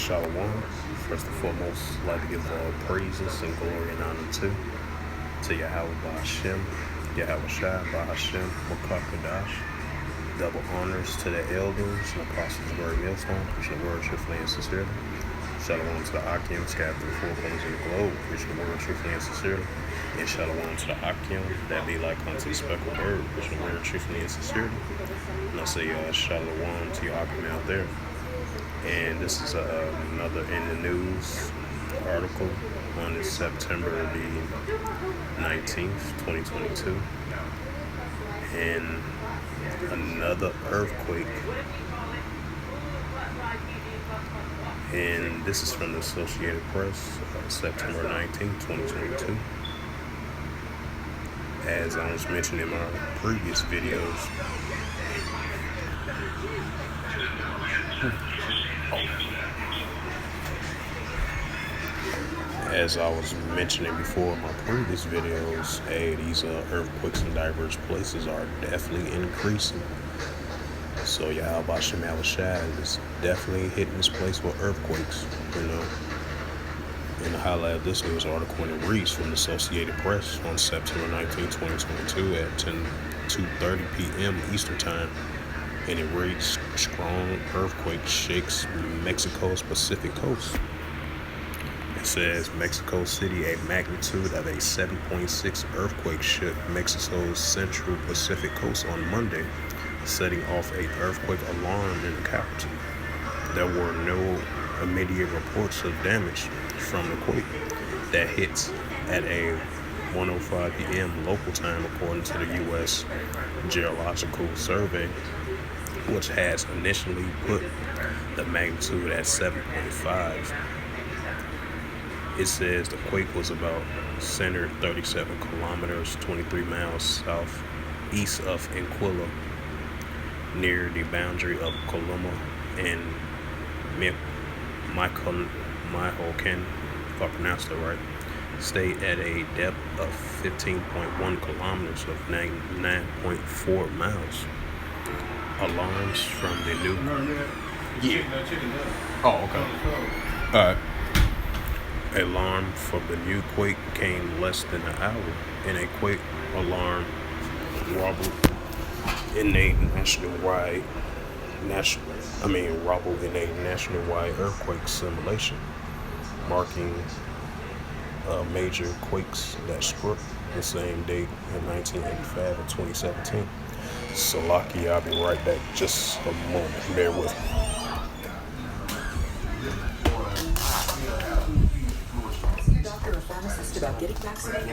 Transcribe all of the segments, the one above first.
Shalom. First and foremost, I'd like to give all praises and glory and honor to Yahweh Ba'Hashem, Yahweh Shai Ba'Hashem, Makakadash. Double honors to the elders and apostles of Word Millstone, preaching the word truthfully and sincerely. Shalom to the Akim, scattered through four corners of the globe, preaching the word truthfully and sincerely. And shalom to the Akim, that be like unto the speckled bird, preaching the word truthfully and sincerely. And I say shalom to your Akim out there. And this is another in the news article on this September the 19th, 2022. And another earthquake. And this is from the Associated Press, September 19th, 2022. As I was mentioning in my previous videos, as I was mentioning before in my previous videos, these earthquakes in diverse places are definitely increasing. So Yahweh Ba'Hashem Yahweh Shai is definitely hitting this place with earthquakes, And to highlight this news article, and it reads from the Associated Press on September 19, 2022 at 2:30 p.m. Eastern Time. And it reads, strong earthquake shakes Mexico's Pacific coast. It says Mexico City, a magnitude of a 7.6 earthquake shook Mexico's central Pacific coast on Monday, setting off an earthquake alarm in the capital. There were no immediate reports of damage from the quake that hit at a 1:05 p.m. local time, according to the U.S. Geological Survey, which has initially put the magnitude at 7.5. It says the quake was about centered 37 kilometers, 23 miles southeast of Anguilla, near the boundary of Coloma and Michoacán, if I pronounced it right, stayed at a depth of 15.1 kilometers of 9.4 miles. Alarms from the new... Oh, okay. All right. Alarm from the new quake came less than an hour, and a quake alarm wobbled in a nationwide earthquake simulation, marking major quakes that struck the same date in 1985 and 2017. Salaki, I'll be right back. Just a moment. Bear with me. Doctor or pharmacist about getting vaccinated?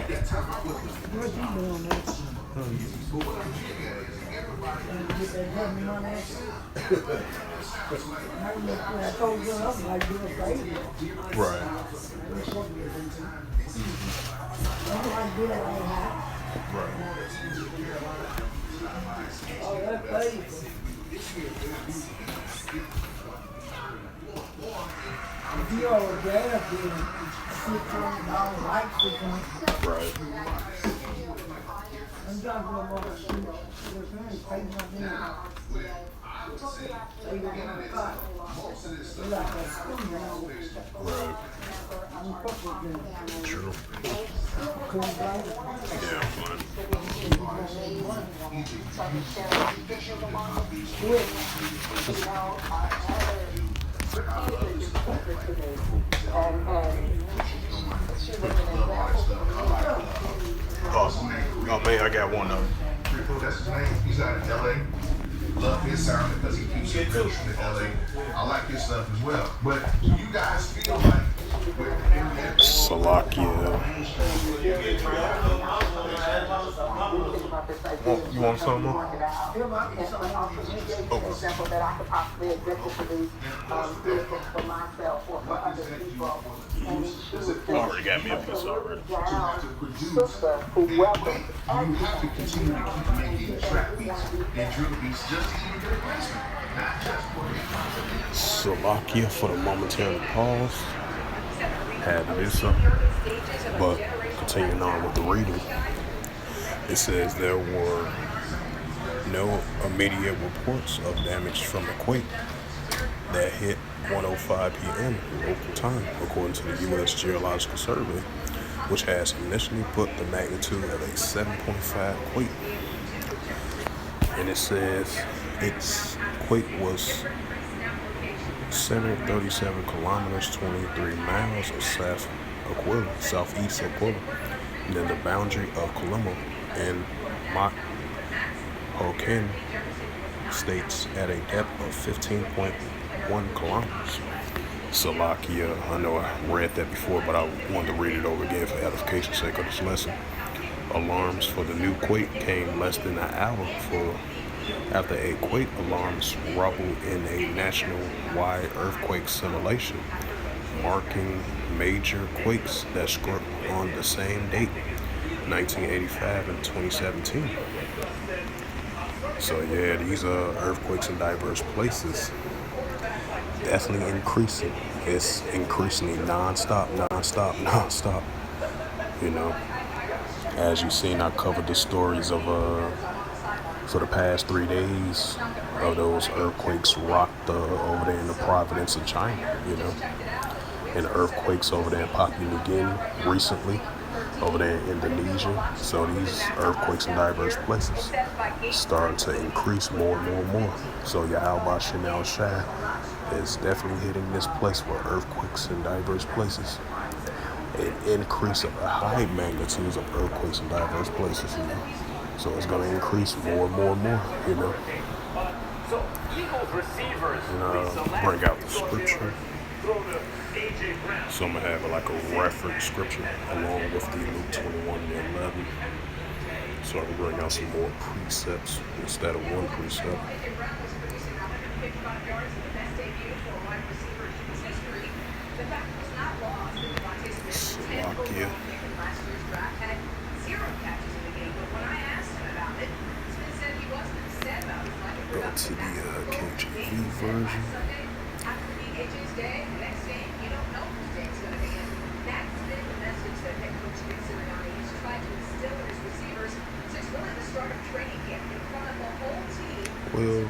What you doing, man? I told you enough, like you a baby. Right. Oh, that's baby. If you are a dad, then $600 like $600. Right. I'm talking about your parents pay my bill. They were gonna cut. They're like a school now. Right. I'm fucking good. True. Couldn't drive it. Yeah, I'm fine. Oh man, I got one of them. That's his name. He's out of LA. Love his sound because he keeps it real from LA. I like his stuff as well. But do you guys feel like Salakia. You want some more? Example that I could possibly execute for these vehicles for myself or for other people. And You already got me a piece already. sister who welcomed you have to continue to keep making trap beats and drill beats just to even get a placement, not just for the Salakia for the momentary pause. Had to do something. But continuing on with the reading, it says there were no immediate reports of damage from the quake that hit 1:05 p.m. local time, according to the U.S. Geological Survey, which has initially put the magnitude of a 7.5 quake. And it says its quake was centered 37 kilometers, 23 miles of southeast Aquila, near the boundary of Colombo and Mont Hokan states at a depth of 15.1 kilometers. Salakia, I know I read that before, but I wanted to read it over again for edification's sake of this lesson. Alarms for the new quake came less than an hour after a quake alarms rumbled in a national-wide earthquake simulation, marking major quakes that struck on the same date, 1985 and 2017. So yeah, these earthquakes in diverse places definitely increasing. It's increasingly non-stop. You know, as you've seen, I covered the stories of for the past 3 days of those earthquakes rocked over there in the province of China. You know, and earthquakes over there in Papua New Guinea recently, over there in Indonesia. So these earthquakes in diverse places starting to increase more and more. So Yahweh Shem Shai is definitely hitting this place with earthquakes in diverse places. An increase of the high magnitudes of earthquakes in diverse places, you know. So it's going to increase more and more, you know. And bring out the scripture. So I'm going to have like a reference scripture along with the Luke 21 and 11. So I can bring out some more precepts instead of one precept. Slovakia. Go to the KJV version. Well,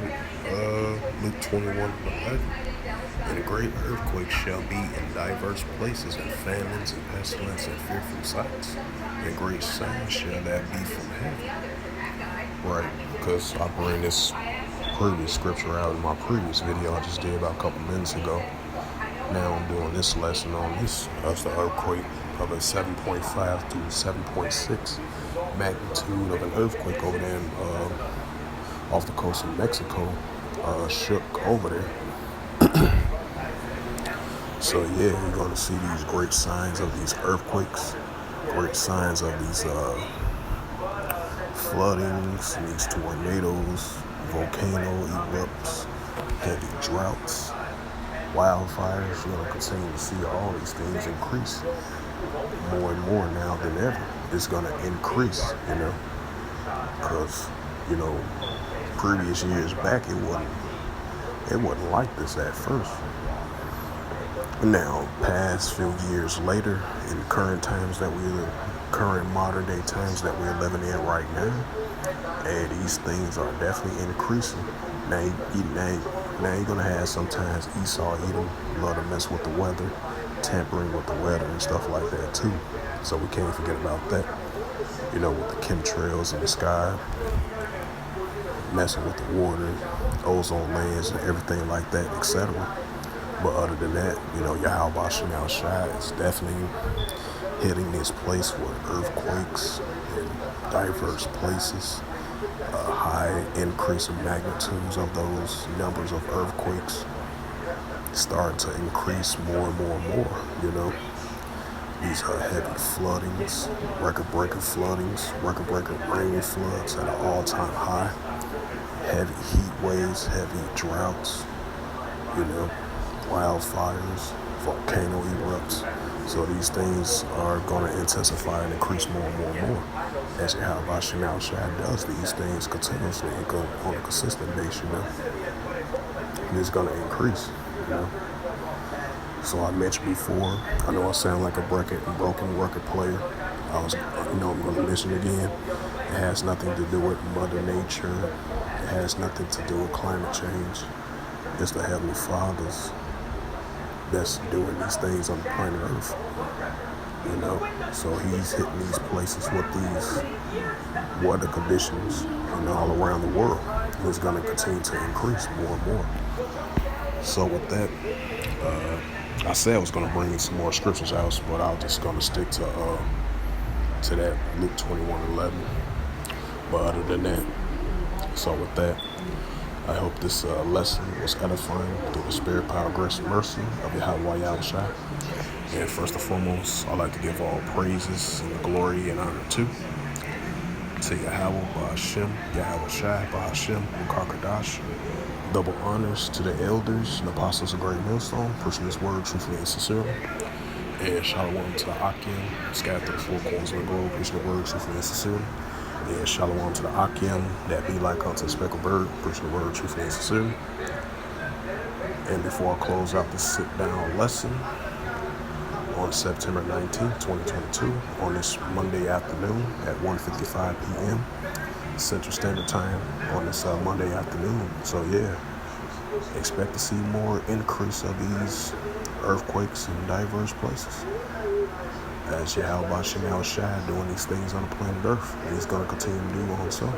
Luke 21:11. And great earthquakes shall be in diverse places, and famines and pestilence and fearful sights. And great signs shall that be from heaven. Right, because I bring this previous scripture out in my previous video I just did about a couple minutes ago. Now I'm doing this lesson on this. That's the earthquake of a 7.5 to 7.6 magnitude of an earthquake over there off the coast of Mexico. Shook over there. So yeah, you're going to see these great signs of these earthquakes, great signs of these floodings, these tornadoes, volcano erupts, heavy droughts, wildfires. You're going to continue to see all these things increase more and more now than ever. It's going to increase, you know, because, you know, previous years back, it wasn't like this at first. Now, past few years later, in current modern day times that we're living in right now, and these things are definitely increasing. Now you're gonna have sometimes Esau Edom love to mess with the weather, tampering with the weather and stuff like that too. So we can't forget about that. You know, with the chemtrails in the sky, messing with the water, ozone layers and everything like that, etc. But other than that, you know, Yahweh Shem Shai is definitely hitting this place with earthquakes in diverse places, high increase in magnitudes of those numbers of earthquakes starting to increase more and more, you know. These heavy floodings, record-breaking floodings, record-breaking rain floods at an all-time high, heavy heat waves, heavy droughts, you know, wildfires, volcano erupts. So these things are going to intensify and increase more and more. As Yahweh Shem Shai does these things continuously and go on a consistent basis, you know. And it's going to increase, you know. So I mentioned before, I know I sound like a broken record player. I'm going to mention again. It has nothing to do with Mother Nature. It has nothing to do with climate change. It's the Heavenly Father's that's doing these things on the planet Earth. You know, so he's hitting these places with these weather conditions, all around the world. And it's going to continue to increase more and more. So with that, I said I was going to bring some more scriptures out, but I was just going to stick to that Luke 21:11. But other than that, so with that, I hope this lesson was edifying through the spirit, power, grace, and mercy of Yahweh Yahushua. And first and foremost, I'd like to give all praises and glory and honor to Yahweh, Ba'ashem, Yahushua, Ba'ashem, Mukakadash. Double honors to the elders and apostles of Great Millstone, preaching this word truthfully and sincerely. And shalom to the Akim, scattered through the four corners of the globe, preaching the word truthfully and sincerely. And shalom to the Akim, that be like unto a speckled bird, preaching the word truthfully and sincerely. And before I close out this sit-down lesson on September 19th, 2022, on this Monday afternoon at 1:55 p.m. Central Standard Time on this Monday afternoon. So yeah, expect to see more increase of these earthquakes in diverse places. As Yahweh Shem Yahushua doing these things on the planet Earth, and he's going to continue to do on so.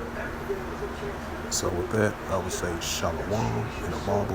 So with that, I would say shalom and a ball.